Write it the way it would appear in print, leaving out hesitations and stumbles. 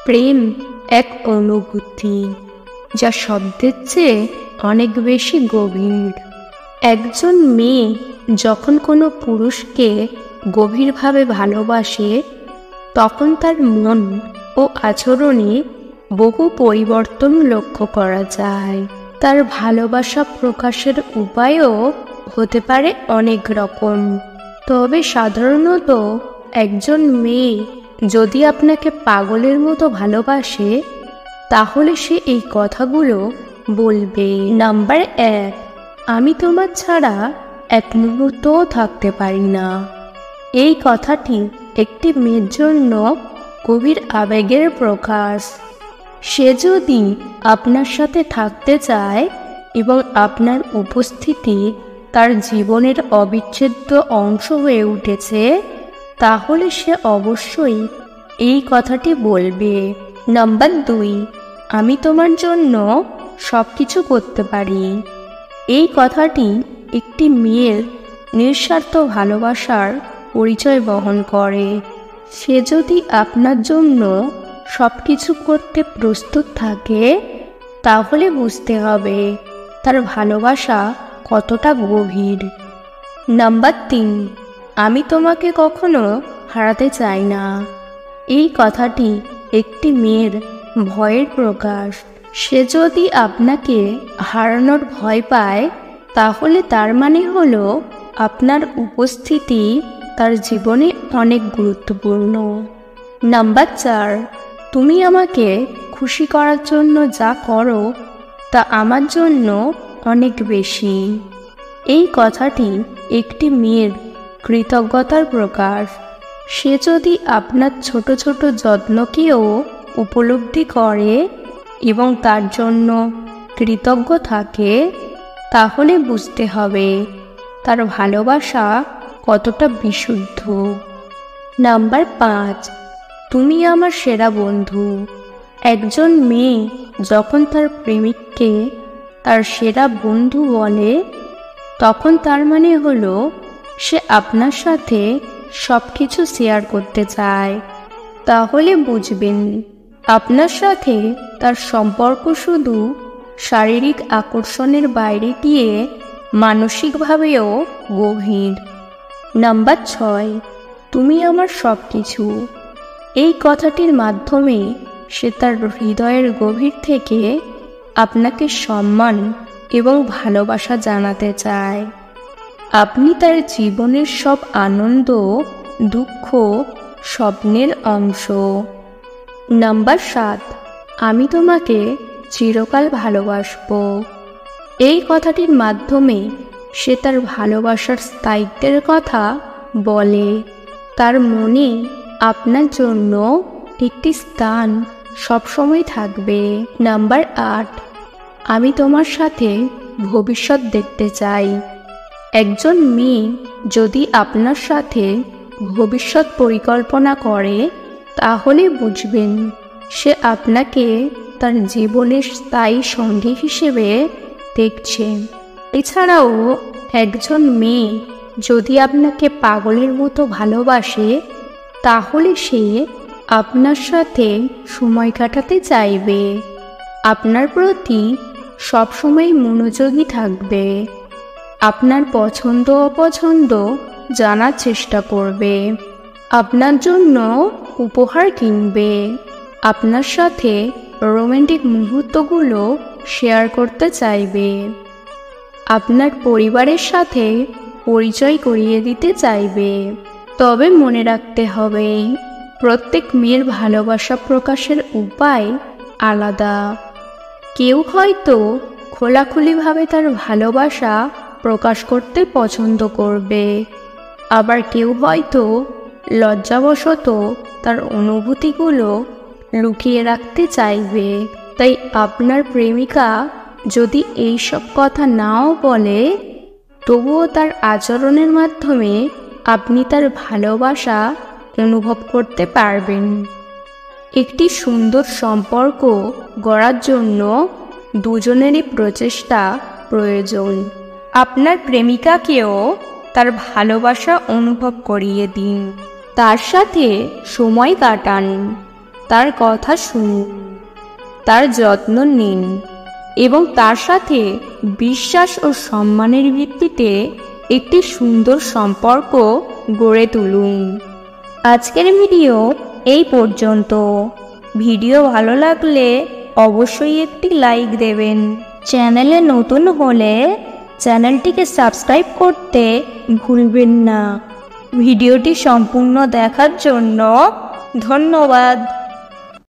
প্রেম এক অনুভূতি যা শব্দের চেয়ে অনেক বেশি গভীর। একজন মেয়ে যখন কোনো পুরুষকে গভীরভাবে ভালোবাসে তখন তার মন ও আচরণে বহু পরিবর্তন লক্ষ্য করা যায়। তার ভালোবাসা প্রকাশের উপায়ও হতে পারে অনেক রকম। তবে সাধারণত একজন মেয়ে যদি আপনাকে পাগলের মতো ভালোবাসে তাহলে সে এই কথাগুলো বলবে। নাম্বার 1, আমি তোমার ছাড়া এক মুহূর্তও থাকতে পারি না। এই কথাটি একটি মেয়ের জন্য গভীর আবেগের প্রকাশ। সে যদি আপনার সাথে থাকতে চায় এবং আপনার উপস্থিতি তার জীবনের অবিচ্ছেদ্য অংশ হয়ে উঠেছে তাহলে সে অবশ্যই এই কথাটি বলবে। নাম্বার 2, আমি তোমার জন্য সব কিছু করতে পারি। এই কথাটি একটি মেয়ের নিঃস্বার্থ ভালোবাসার পরিচয় বহন করে। সে যদি আপনার জন্য সব কিছু করতে প্রস্তুত থাকে তাহলে বুঝতে হবে তার ভালোবাসা কতটা গভীর। নাম্বার 3, আমি তোমাকে কখনো হারাতে চাই না। এই কথাটি একটি মেয়ের ভয়ের প্রকাশ। সে যদি আপনাকে হারানোর ভয় পায় তাহলে তার মানে হলো আপনার উপস্থিতি তার জীবনে অনেক গুরুত্বপূর্ণ। নাম্বার 4, তুমি আমাকে খুশি করার জন্য যা করো তা আমার জন্য অনেক বেশি। এই কথাটি একটি মেয়ের কৃতজ্ঞতার প্রকাশ। সে যদি আপনার ছোট ছোট যত্নকেও উপলব্ধি করে এবং তার জন্য কৃতজ্ঞ থাকে তাহলে বুঝতে হবে তার ভালোবাসা কতটা বিশুদ্ধ। নাম্বার 5, তুমি আমার সেরা বন্ধু। একজন মেয়ে যখন তার প্রেমিককে তার সেরা বন্ধু বলে তখন তার মানে হলো সে আপনার সাথে সব কিছু শেয়ার করতে চায়। তাহলে বুঝবেন আপনার সাথে তার সম্পর্ক শুধু শারীরিক আকর্ষণের বাইরে গিয়ে মানসিকভাবেও গভীর। নাম্বার 6, তুমি আমার সব কিছু। এই কথাটির মাধ্যমে সে তার হৃদয়ের গভীর থেকে আপনাকে সম্মান এবং ভালোবাসা জানাতে চায়। আপনি তার জীবনের সব আনন্দ, দুঃখ, স্বপ্নের অংশ। নাম্বার 7, আমি তোমাকে চিরকাল ভালোবাসবো। এই কথাটির মাধ্যমে সে তার ভালোবাসার স্থায়িত্বের কথা বলে। তার মনে আপনার জন্য একটি স্থান সবসময় থাকবে। নাম্বার 8, আমি তোমার সাথে ভবিষ্যৎ দেখতে চাই। একজন মেয়ে যদি আপনার সাথে ভবিষ্যৎ পরিকল্পনা করে তাহলে বুঝবেন সে আপনাকে তার জীবনের স্থায়ী সঙ্গী হিসেবে দেখছে। এছাড়াও একজন মেয়ে যদি আপনাকে পাগলের মতো ভালোবাসে তাহলে সে আপনার সাথে সময় কাটাতে চাইবে, আপনার প্রতি সবসময় মনোযোগী থাকবে, আপনার পছন্দ অপছন্দ জানার চেষ্টা করবে, আপনার জন্য উপহার কিনবে, আপনার সাথে রোমান্টিক মুহূর্তগুলো শেয়ার করতে চাইবে, আপনার পরিবারের সাথে পরিচয় করিয়ে দিতে চাইবে। তবে মনে রাখতে হবে প্রত্যেক মেয়ের ভালোবাসা প্রকাশের উপায় আলাদা। কেউ হয়তো খোলাখুলিভাবে তার ভালোবাসা প্রকাশ করতে পছন্দ করবে, আবার কেউ হয়তো লজ্জাবশত তার অনুভূতিগুলো লুকিয়ে রাখতে চাইবে। তাই আপনার প্রেমিকা যদি এইসব কথা নাও বলে তবুও তার আচরণের মাধ্যমে আপনি তার ভালোবাসা অনুভব করতে পারবেন। একটি সুন্দর সম্পর্ক গড়ার জন্য দুজনেরই প্রচেষ্টা প্রয়োজন। আপনার প্রেমিকাকেও তার ভালোবাসা অনুভব করিয়ে দিন, তার সাথে সময় কাটান, তার কথা শুনুন, তার যত্ন নিন এবং তার সাথে বিশ্বাস ও সম্মানের ভিত্তিতে একটি সুন্দর সম্পর্ক গড়ে তুলুন। আজকের ভিডিও এই পর্যন্ত। ভিডিও ভালো লাগলে অবশ্যই একটি লাইক দেবেন। চ্যানেলে নতুন হলে চ্যানেলটিকে সাবস্ক্রাইব করতে ভুলবেন না। ভিডিওটি সম্পূর্ণ দেখার জন্য ধন্যবাদ।